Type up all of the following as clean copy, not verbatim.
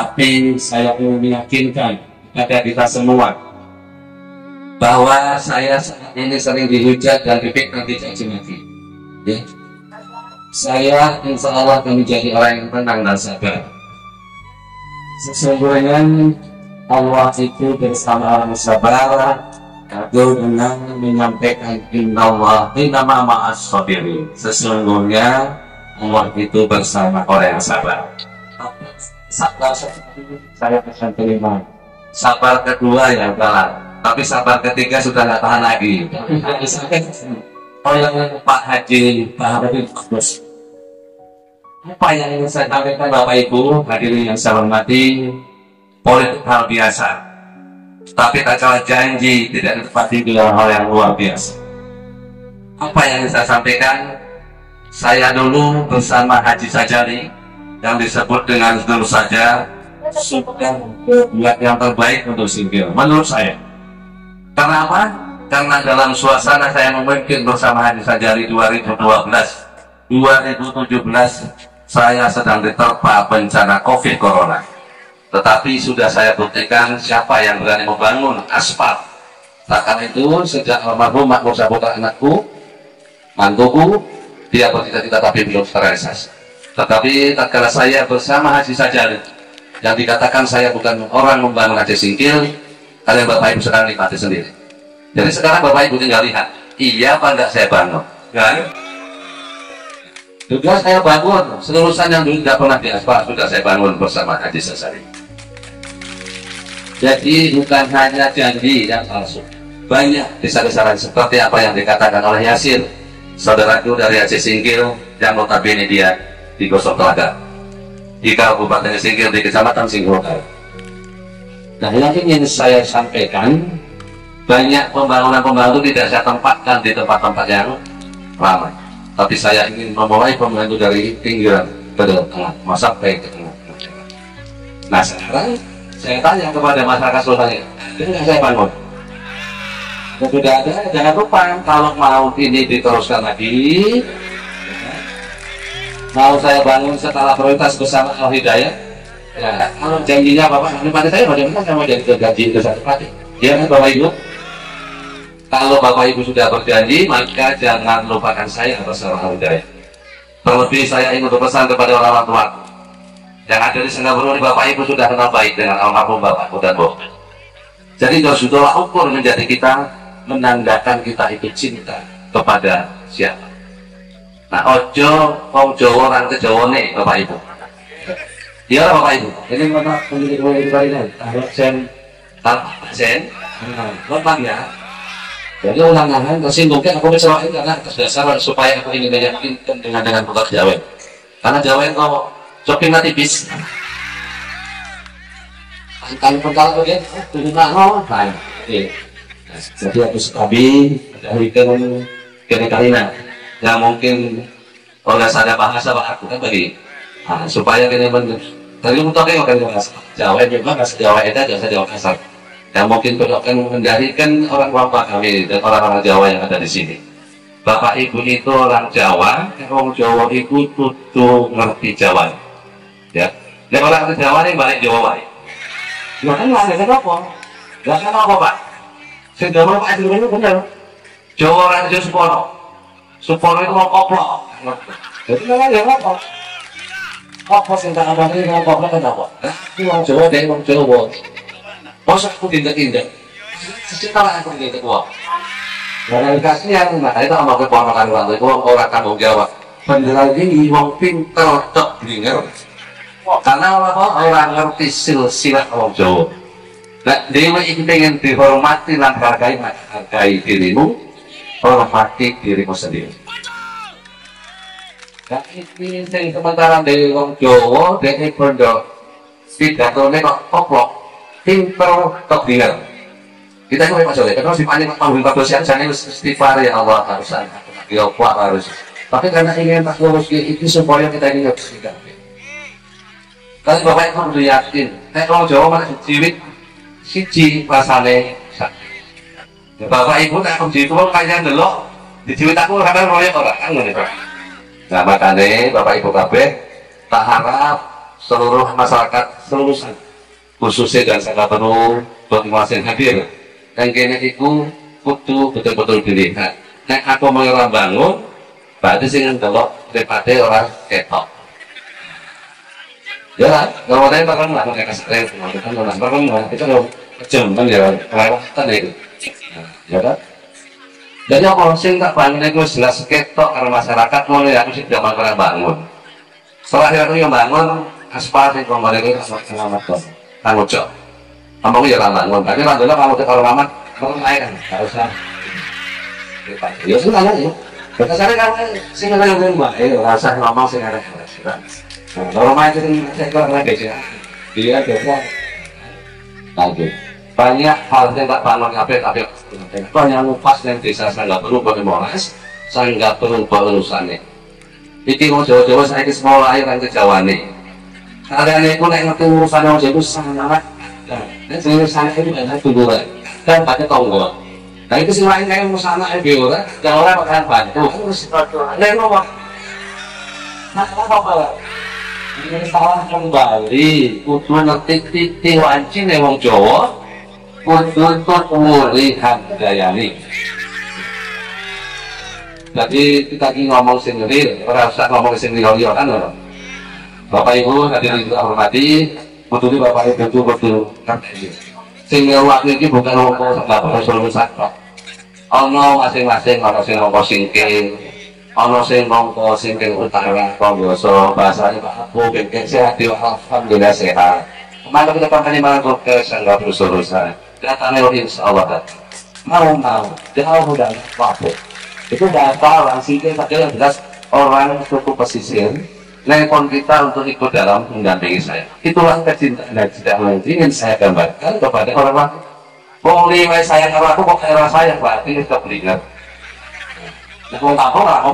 Tapi saya ingin meyakinkan kepada kita semua bahwa saya saat ini sering dihujat dan difitnah dicaci maki. Ya. Saya insya Allah akan menjadi orang yang tenang dan sabar. Sesungguhnya Allah itu bersama orang sabar, kagum dengan menyampaikan innallah innama ma'as sabirin. Sesungguhnya Allah itu bersama orang yang sabar. Sabar saya pesan terima. Sabar kedua yang kalah, tapi sabar ketiga sudah nggak tahan lagi. Oh yang Pak Haji, Pak Habib Kudus. Apa yang ingin saya sampaikan Bapak Ibu, hadirin yang saya hormati, politik hal biasa. Tapi tak kalah janji tidak ditepati dengan hal yang luar biasa. Apa yang ingin saya sampaikan? Saya dulu bersama Haji Sajari yang disebut dengan Nur Saja sudah buat yang terbaik untuk Singkil menurut saya. Kenapa? Karena dalam suasana saya memimpin bersama Haji Sajari 2017 saya sedang diterpa bencana COVID Corona. Tetapi sudah saya buktikan siapa yang berani membangun aspal. Takkan itu sejak almarhum Makmur Saputra anakku, mantuku, dia bercita-cita tapi belum terrealisasi. Tetapi tatkala saya bersama Haji Sajari yang dikatakan saya bukan orang membangun Aceh Singkil, kalian Bapak Ibu sedang nikmati sendiri. Jadi sekarang Bapak Ibu tinggal lihat, iya apa enggak saya bangun? Kan? Juga saya bangun, selurusan yang dulu tidak pernah diaspal sudah saya bangun bersama Haji Sajari. Jadi bukan hanya janji yang palsu, banyak desa-desa seperti apa yang dikatakan oleh Yasir, saudaraku dari Aceh Singkil yang notabene dia di Gosok Telaga, di Kabupaten Singkil, di Kecamatan Singkil. Nah, yang ingin saya sampaikan, banyak pembangunan-pembangunan tidak saya tempatkan di tempat-tempat yang ramai. Tapi saya ingin memulai pembangunan dari pinggiran ke tengah, sampai ke tengah. Nah sekarang saya tanya kepada masyarakat seluruhnya, ini yang saya bangun. Dan sudah ada, jangan lupa kalau mau ini diteruskan lagi, mau saya bangun setelah prioritas bersama Al Hidayah. Ya, kalau janjinya Bapak, pada saya bagaimana saya mau jadi gaji itu satu pelatih? Ya kan Bapak Ibu? Kalau Bapak Ibu sudah berjanji, maka jangan lupakan saya atas nama Al Hidayah. Terlebih saya ingin berpesan kepada orang tua yang ada di Singapura, Bapak Ibu sudah kenal baik dengan almarhum Bapakku dan Bu. Jadi sudah ukur menjadi kita, menandakan kita itu cinta kepada siapa. Nah, ojo wong Jawa orang kejawane Bapak Ibu. Iya Bapak Ibu. Ini mana pemilik itu tadi nih? Sen, lotang ya. Jadi ulang-ulangan tersinggungnya aku kecewain karena atas dasar supaya aku ingin meyakinkan dengan produk Jawa. Karena Jawa kok shoppingnya tipis. Angkanya pengkal ya, tujuh nano, baik. Jadi aku sekabi dari kene kalina. Yang mungkin kalau nggak sadar bahasa aku kan bagi, supaya kene tadi untuk kan bahasa Jawa juga bahasa Jawa itu bahasa Jawa kasar. Yang mungkin akan mengendalikan orang bapak kami dan orang-orang Jawa yang ada di sini. Bapak Ibu itu orang Jawa, orang Jawa itu tuh ngerti Jawa. Ya, dan orang Jawa ini balik Jawa baik. Ya kan nggak ada apa? Nggak ada apa Pak? Sudah Bapak Ibu itu benar. Jawa orang Jawa Supono, Supono itu mau koplok. Jadi nggak ada apa? Apa sih tak ada ini mau koplok kan apa? Ini orang Jawa deh, orang Jawa. Masa aku tindak-tindak secara aku tindak uang dan kasihan, nah itu sama keponakan orang itu orang tanggung jawab beneran ini uang pinter cok dinger karena orang ngerti silsilah orang Jawa. Nah dewa ini pengen dihormati dan hargai dirimu, hormati dirimu sendiri. Nah ini sementara dari orang Jawa dari pondok pidatonya kok koplok pinter tok dinger. Kita ini Pak Soleh, karena sifatnya panggung kedosian jangan istighfar ya Allah harus ya kuat harus. Tapi karena ingin tak lurus itu supaya kita ini nggak bersikap. Kalau Bapak Ibu perlu yakin, kalau Jawa mana jiwit siji rasane sakit. Bapak Ibu tak jiwit itu kayaknya delok di jiwit aku kadang royok orang kan ngono. Nah makanya Bapak Ibu kabeh tak harap seluruh masyarakat seluruh khususnya dan saya perlu penguasa yang hadir dan kini itu kudu betul-betul dilihat. Nek aku mau orang bangun berarti sih ngelok daripada orang ketok ya lah, kalau ada yang bakal melakukan kasih kan orang bakal itu kalau kejam kan ya kelewatan itu ya kan. Jadi kalau sing tak bangun itu jelas ketok karena masyarakat mulai aku sih tidak pernah bangun. Setelah itu yang bangun aspal sing kongkol itu selamat kan. Tanggung jawab. Kamu ya bangun. Tapi alhamdulillah kamu kalau lama mau naik kan harus lah. Ya sudah ya. Kita cari kamu sing ada yang baik, rasa ngomong sing ada. Kalau main itu saya kok lagi ya. Dia biasa. Lagi. Banyak hal yang tak bangun tapi banyak lupas yang desa saya nggak perlu bermolas, saya nggak perlu berurusannya. Iki mau jauh-jauh saya ke sekolah air ke Jawa nih. Kalian itu naik ngerti urusan yang jauh sangat. Dan urusan itu adalah tubuhan dan pada tonggol. Nah itu sih lain kayak urusan itu kan, yang orang akan bantu. Terus lain ngomong. Nah apa? Ini salah kembali. Kudu ngerti titik wancin yang Jawa. Untuk pemulihan daya ini. Jadi kita lagi ngomong sendiri, orang usah ngomong sendiri kan, Bapak Ibu hadirin kita hormati, betul Bapak Ibu betul ngerti. Sehingga waktu ini bukan ngomong sama Rasulullah Sakral. Ono masing-masing, ono sing ngomong singking, ono sing ngomong singking utara, penggoso, bahasanya Pak Abu, bengkek sehat, alhamdulillah sehat. Kemana kita pakai malam ke sanggah berusaha. Datangnya insya Allah mau jauh dan mampu itu data orang singkir saja yang jelas orang suku pesisir nelpon kita untuk ikut dalam mendampingi saya. Itulah kecintaan dan tidak ingin saya gambarkan kepada orang-orang boleh saya kalau aku kok era saya berarti kita beringat mau tampung lah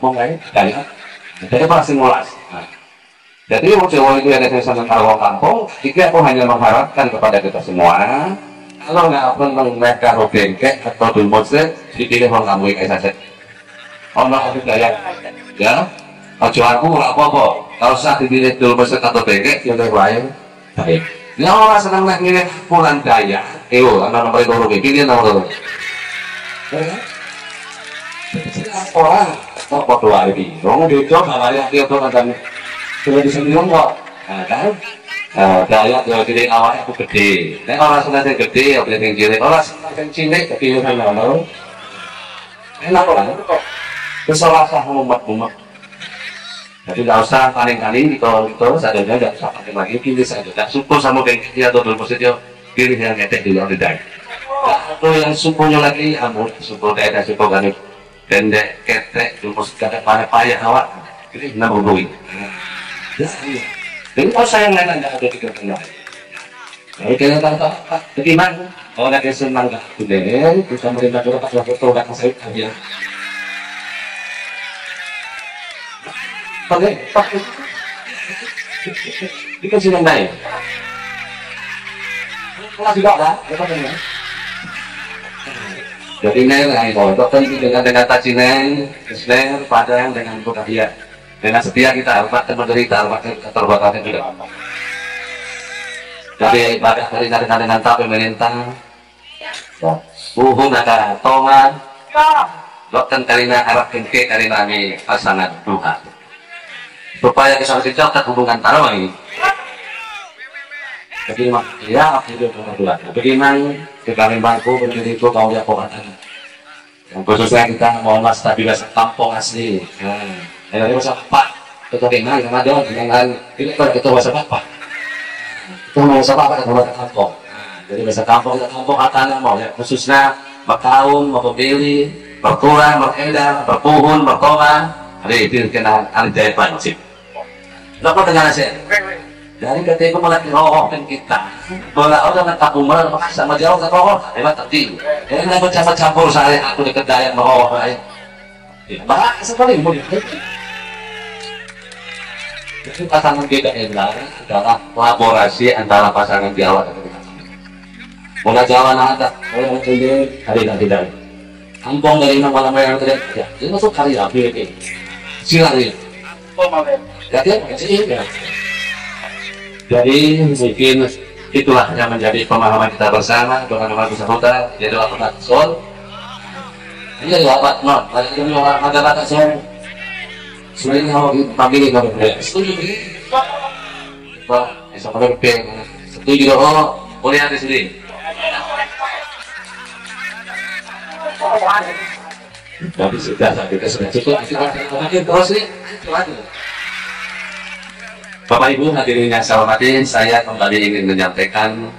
mau kayak jadi pasti ngulas. Jadi Jawa itu ada tulisan tentang kampung. Jika aku hanya mengharapkan kepada kita semua, kalau nggak pernah mereka bengkek atau dulmose, dipilih orang kamu kayak saja. Orang aku gaya, ya. Ojo aku nggak apa-apa. Kalau saat dipilih dulmose atau bengkek, yang lain baik. Ini orang senang milih pulang daya. Anak nomor itu orang pilih nomor. Orang kok doa ini. Orang beda, kamarnya dia tuh akan sudah disembunyikan kok, nah kan? Daya Jawa Cilik awalnya aku gede. Nek orang sengaja gede, orang yang cilik, orang sengaja cilik, tapi yang mana? Enak orang itu kok. Kesalahkan umat-umat. Jadi tidak usah paling-paling itu sadarnya tidak usah pakai lagi, pilih saja. Tidak syukur sama bengkaknya atau dulu positif, pilih yang ngetek dulu di dalam. Atau yang syukurnya lagi, amul syukur daerah syukur kan pendek, ketek, dulu positif ada payah awak. Jadi nak berbuih. Jadi kalau saya lain ada di kerjanya. Jadi kita tahu bagaimana? Oh, ada senang tak? Sudah, kita merintah juga pas waktu itu datang saya aja. Pakai. Kita sudah naik. Kelas juga lah, jadi nilai dokter dengan tajinen, kesler, padang dengan budaya. Dengan setia kita hormat dan menderita, hormat keterbatasan juga. Jadi ibadah dengan pemerintah, ada tongan, dokter karina harap kengke karina ini pasangan Tuhan. Supaya kita mencatat hubungan tarawih. Bagaimana? Ya, bagaimana kita membantu pendiriku kau ya kekuatan. Yang khususnya kita mau stabilitas kampung asli. Dari bahasa apa? Kita kenal sama dia dengan kita bahasa apa? Itu bahasa apa? Kita bahasa kampung. Jadi bahasa kampung kita kampung katanya mau ya khususnya berkaum, mau pemilih, berkurang, beredar, berpuhun, berkoma. Hari itu kena alijai wajib. Lepas dengan saya. Dari ketika mulai dirohkan kita, bola orang tak umur, sama jauh ke roh, hebat tertinggi. Ini nak campur saya aku dekat daya roh, banyak sekali mulia. Jadi pasangan beda adalah kolaborasi antara pasangan Jawa dan Bola Jawa ada, orang sendiri hari dan tidak. Kampung dari nama yang tidak, jadi masuk hari lagi. Silakan. Jadi apa sih? Jadi mungkin itulah yang menjadi pemahaman kita bersama dengan nomor bersangkutan. Jadi waktu taksul ini lewat non, ini orang ada kata saya sebenarnya mau pagi kalau boleh setuju Pak, bisa pakai setuju boleh ada sini. Tapi sudah kita sudah cukup. Terus nih, Bapak Ibu hadirin yang saya hormati, saya kembali ingin menyampaikan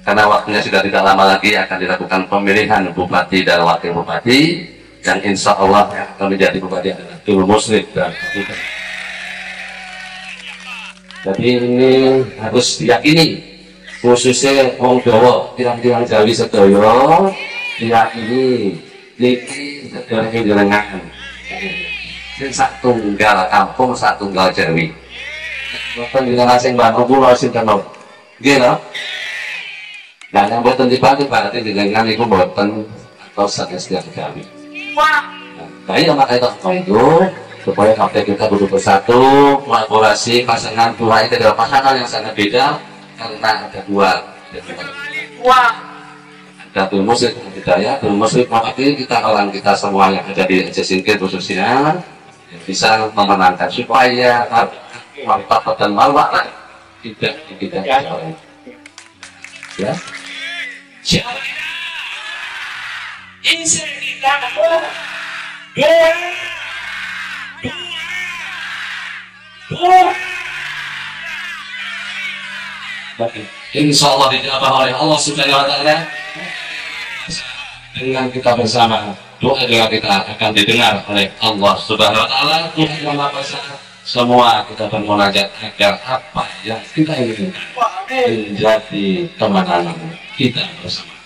karena waktunya sudah tidak lama lagi akan dilakukan pemilihan bupati dan wakil bupati, dan insya Allah yang akan menjadi bupati adalah Dul Muslim dan Bupati. Jadi ini harus diyakini, khususnya Wong Jawa, tiang-tiang Jawi sedaya diyakini niki sedaya jenengan. Sing satunggal kampung, satunggal Jawi. Bapak dengan asing Bandung pulau sinten nggih lho. Nah, yang boten dipati berarti dengan itu boten atau sanes yang Jawi. Nah, ini makanya itu supaya KP kita duduk bersatu, kolaborasi pasangan dua itu adalah pasangan yang sangat beda karena ada dua. Ada Dul Muslim Hidayah, Dul Muslim Muhammad. Kita orang kita semua yang ada di Aceh Singkil khususnya bisa memenangkan supaya martabat dan marwah tidak kita ya. Insya Allah dijawab oleh Allah Subhanahu wa Ta'ala. Dengan kita bersama, doa kita akan didengar oleh Allah Subhanahu wa Ta'ala. Tuhan yang Maha Esa, semua kita bermunajat agar apa yang kita inginkan menjadi kemenangan kita bersama.